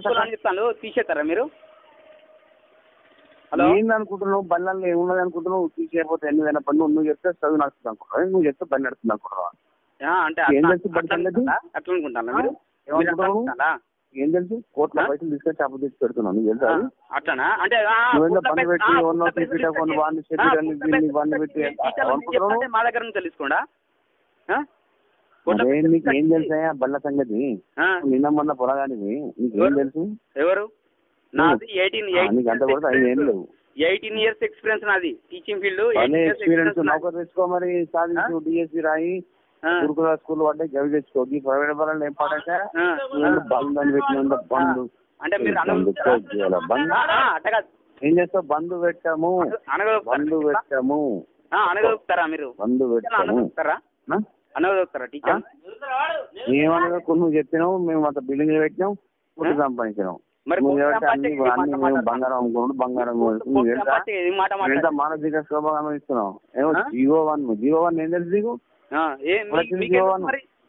School అని చెప్తాను, తీసేస్తారా మీరు? హలో, ఏందనుకుంటున్నావు? బళ్ళల్లో ఏమున్నది అనుకుంటున్నావు? తీసేయకపోతే ఎన్ని పని నువ్వు చెప్తే చదువు నడుస్తుంది అనుకుంటున్నావు, నువ్వు చెప్తే పని నడుస్తుంది అనుకుంటున్నావా? అంటే అట్లా అనుకుంటాను మీరు? ఏం తెలుసు? కోట్ల పైసలు తీసుకొని చేప తెచ్చి పెడుతున్నాను తెలుసా? అట్లానా? అంటే పని పెట్టి మా దగ్గర నుంచి తెలుసుకోండా? నీకు ఏం తెలుసా బళ్ళ సంగతి? నిన్న మొన్న పొలగానివి, నీకు ఏం తెలుసు? ఎవరు? నాది 18 years ఎక్స్పీరియన్స్ నాది టీచింగ్ ఫీల్డ్. ఎక్స్పీరియన్స్ నౌకరు తెచ్చుకో, మరి సాధించు, డిఎస్సి రాయి, గురుకుల స్కూల్ పడ్డాయి, గవి తెచ్చుకో. ఈ ప్రైవేట్ వాళ్ళని ఏం పడాక బంద్ అని పెట్టిన బంధు అంటే మీరు ఏం చేస్తావు? బంధు పెట్టాము, బంధు పెట్టాము, అనగలుగుతారా మీరు? బంధు పెట్టాము, అనగలుగుతారా టీచర్? ఏమనగా నువ్వు చెప్పినావు, మేము అంత బిల్డింగ్ పెట్టినాం, ఫుడ్ సంపాదించినాం. బంగారం అమ్ముకున్నాడు, బంగారం మానసిక శోభ ఇస్తున్నావు. ఏమో జీవో1 ఏం తెలుసు నీకు?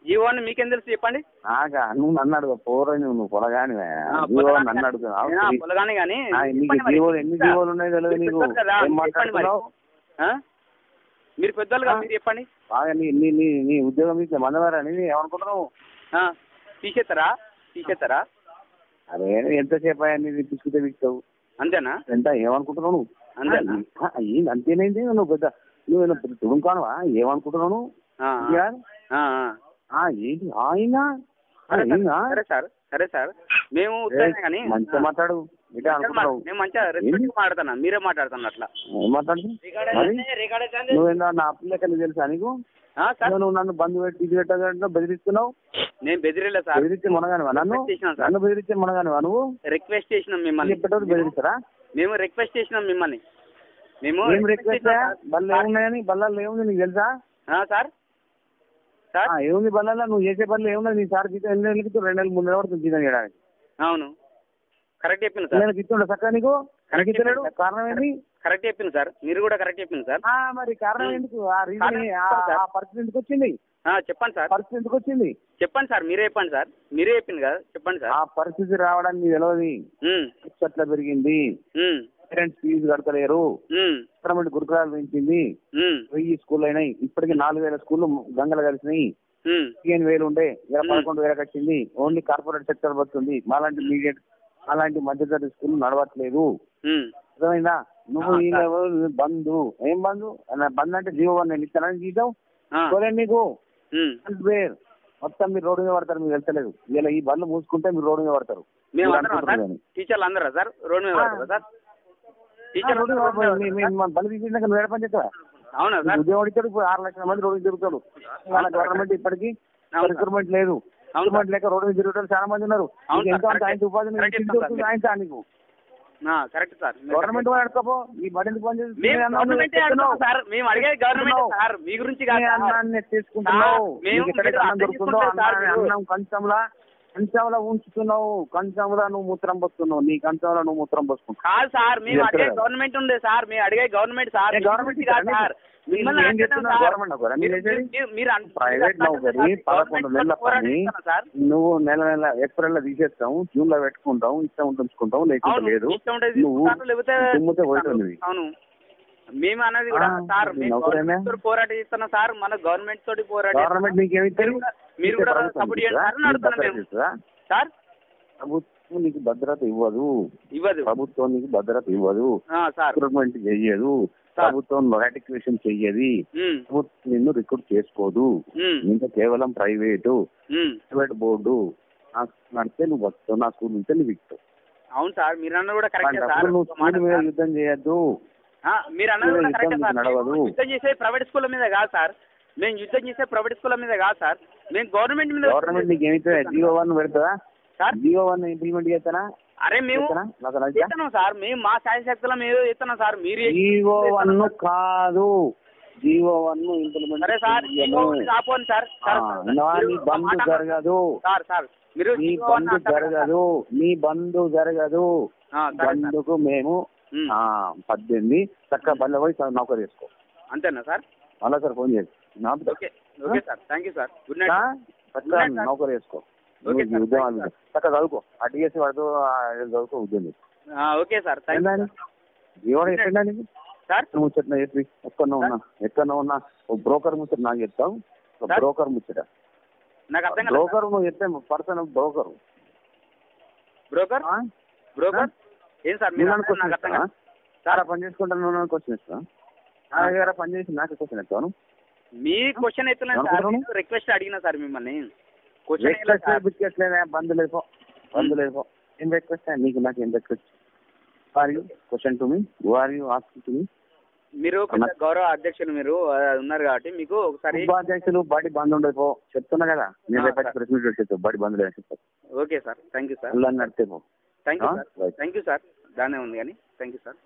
జీవోని మీకేం తెలుసు చెప్పండి? నువ్వు నన్ను అడుగు, పోరా నువ్వు పొలగాని జీవో నన్ను అడుగుతున్నావు. పొలగాని కానీ నీకు జీవోలు ఎన్ని జీవోలు ఉన్నాయి తెలియదు నీకు? ఏం మాట్లాడుతున్నావు? మీరు పెద్దలుగా మీరు చెప్పండి. బాగా నీ ఉద్యోగం ఇచ్చే మందవారా అని ఏమనుకుంటున్నావు? తీసేస్తారా? అరే ఎంతసేపు అయ్యా పిసుకుతే పిస్తావు అంతేనా? ఎంత ఏమనుకుంటున్నావు నువ్వు? అంతేనా? అంతేనైంది నువ్వు పెద్ద నువ్వు తుడుంకానువా? ఏమనుకుంటున్నావు? ఏంటి ఆయన? సరే సార్, మేము మంచిగా మాట్లాడు. మేము మంచిగా రెస్పెక్ట్ మాట్లాడుతున్నా, మీరే మాట్లాడుతున్నా అట్లా. ఏం మాట్లాడుతున్నావు? నువ్వేందా నా అప్పులెక్కని తెలుసా నీకు? నువ్వు నన్ను బంధు పెట్టి ఇది పెట్టగా బెదిరిస్తున్నావు. నేను బెదిరిలే సార్. బెదిరించే మనగానివా? నన్ను బెదిరించే మనగానివా నువ్వు? రిక్వెస్ట్ చేసినాం మిమ్మల్ని. చెప్పేటప్పుడు బెదిరిస్తారా? మేము రిక్వెస్ట్ చేసినాం మిమ్మల్ని. ఏం రిక్వెస్ట్? బల్ల ఏమున్నాయని? బల్లాల్లో ఏముంది నీకు తెలుసా? సార్ ఏముంది బల్లాల్లో? నువ్వు చేసే పనులు ఏమున్నది? నీ సార్ జీతం 2 నెలలకి 2 నెలలు 3 నెలలు పడుతుంది జీతం చేయడానికి. అవును, కరెక్ట్ చెప్పింది సార్. నేను ఇస్తుండే చక్కగా నీకు ఇస్తలేడు. కారణం ఏంటి? కరెక్ట్ చెప్పింది సార్, మీరు కూడా కరెక్ట్ చెప్పింది సార్. మరి కారణం ఎందుకు? ఆ పరిస్థితి ఎందుకు వచ్చింది? చెప్పండి సార్. పరిస్థితి ఎందుకు వచ్చింది చెప్పండి సార్, మీరే చెప్పండి సార్. మీరే చెప్పింది కదా, చెప్పండి సార్. ఆ పరిస్థితి రావడానికి తెలియదు. ఎట్లా పెరిగింది, పేరెంట్స్ ఫీజు కడతలేరు, గవర్నమెంట్ గురుకులాలు పెంచింది, 1000 స్కూల్ అయినాయి, ఇప్పటికి 4000 స్కూళ్ళు గంగలు కలిసినాయి. 15,000 ఉండే, 11,000 వచ్చింది. ఓన్లీ కార్పొరేట్ సెక్టర్ వస్తుంది. మాలాంటి మీడియట్ అలాంటి మధ్యతరగతి స్కూల్ నడవట్లేదు. అర్థమైందా? నువ్వు బంధు ఏం బంధు? బంధు అంటే జీవో1 నేను ఇస్తానని జీతం చూడండి నీకు. మొత్తం మీరు రోడ్డు మీద పడతారు, మీకు వెళ్తలేదు. ఇలా ఈ బండ్లు మూసుకుంటే మీరు రోడ్డు మీద పడతారు. టీచర్లు అందరా సార్ రోడ్డు మీద పడతారా సార్? బలి తీసినాక నువ్వు ఏడ పని చేస్తావా? అవునా సార్? ఉద్యోగం ఇచ్చాడు. ఇప్పుడు 6 లక్షల మంది రోడ్డు తిరుగుతాడు. వాళ్ళ గవర్నమెంట్ ఇప్పటికీ రిక్రూట్మెంట్ లేదు. రిక్రూట్మెంట్ లేక రోడ్డు మీద తిరుగుతారు చాలా మంది ఉన్నారు. ఎంతో ఆయన ఉపాధి ఆయన నీకు కరెక్ట్ సార్. గవర్నమెంట్ నడుకోపో. ఈ బడి ఎందుకు పని చేస్తుంది? తీసుకుంటున్నావు. అన్నం కంచంలా ఉంచుతున్నావు. కంచంలా నువ్వు మూత్రం పోస్తున్నావు. నీ కంచంలో నువ్వు మూత్రం పోస్తున్నావు. కాదు సార్, మేము అడిగే గవర్నమెంట్ ఉండే సార్. మేము అడిగే గవర్నమెంట్ సార్. గవర్నమెంట్ ప్రైవేట్ నౌకరీ 11 నెలల పని. నువ్వు నెల ఏప్రిల్ లో తీసేస్తావు, జూన్ లో పెట్టుకుంటావు, ఇష్టం ఉంచుకుంటావు, లేకుంటే లేదు. నువ్వు పోతుంది. మేము అనేది కూడా సార్, పోరాటం చేస్తున్నాం సార్. మన గవర్నమెంట్ తోటి పోరాటం. గవర్నమెంట్ నీకేమి మీరు కూడా సపోర్ట్ చేయండి సార్. ప్రభుత్వం నీకు భద్రత ఇవ్వదు. ప్రభుత్వం నీకు భద్రత ఇవ్వదు. రిక్రూట్మెంట్ చెయ్యదు. ప్రభుత్వం రాటిఫికేషన్ చెయ్యది. ప్రభుత్వం నిన్ను రిక్రూట్ చేసుకోదు. ఇంకా కేవలం ప్రైవేట్ బోర్డు నడితే నువ్వు వస్తావు. నా స్కూల్ నుంచే నువ్వు విక్తావు. అవును సార్, మీరు అన్న కూడా కరెక్ట్. నువ్వు స్కూల్ మీద యుద్ధం చేయొద్దు. మీరు అన్నది యుద్ధం చేసే ప్రైవేట్ స్కూల్ మీద కాదు సార్. మేము యుద్ధం చేసే ప్రైవేట్ స్కూల్ మీద కాదు సార్. మేము గవర్నమెంట్ మీద. గవర్నమెంట్ నీకు ఏమైతే జీవో1 పెడతా సార్? జీవో1 ఇంప్లిమెంట్ చేస్తానా? అరే మేము చేస్తున్నాం సార్. మేము మా శాయశక్తుల మేము చేస్తున్నాం సార్. మీరు జీవో1 కాదు, జీవో1 ఇంప్లిమెంట్. సరే సార్, ఆపోండి సార్. నీ బంధు జరగదు సార్. మీరు నీ బంధు జరగదు. నీ బంధు జరగదు. బంధుకు మేము 18 చక్కగా బండ్ల పోయి నౌకరీ చేసుకో. అంతేనా సార్? మళ్ళా సార్ ఫోన్ చేసి okay sir, thank you sir. Good night. చక్కగా నౌకరీ చేసుకో. ఓకే సార్, ఉద్యోగాలు చక్కగా చదువుకో, ఆ డిఎస్సి వాడుతూ చదువుకో ఉద్యోగం. ఓకే సార్, థ్యాంక్ యూ ఎవరు ఎక్కడ నీకు సార్. ముచ్చట చెప్పి ఎక్కడో ఉన్నా బ్రోకర్ ముచ్చట నాకు చెప్తావు. బ్రోకర్ ముచ్చట నాకు అర్థం కాలేదు. బ్రోకర్ నువ్వు చెప్తే పర్సన్ బ్రోకర్ బ్రోకర్ బ్రోకర్ ఏం సార్ మీరు నాకు అర్థం కాదు సార్. పని చేసుకుంటాను నువ్వు క్వశ్చన్ ఇస్తా, నా దగ్గర పని చేసి నాకు క్వశ్చన్ ఇస్తాను. మీ క్వశ్చన్ ఎత్తున్నాను సార్, రిక్వెస్ట్ అడిగినా సార్ మిమ్మల్ని. క్వశ్చన్ బంద్ లేదు బంద్ లేదు. ఏం రిక్వెస్ట్ నీకు నాకు ఏం request? Are you question to me, who are you asking to me? మీరు గౌరవ అధ్యక్షులు మీరు ఉన్నారు కాబట్టి మీకు ఒకసారి అధ్యక్షులు బడి బంద్ ఉండదు చెప్తున్నా కదా. నేను ప్రెస్ మీట్ చెప్తాను బడి బంద్ లేదు చెప్తాను. Okay sir, thank you sir. నడితే పో. Thank you sir, thank you sir. దానే ఉంది కానీ థ్యాంక్ యూ సార్.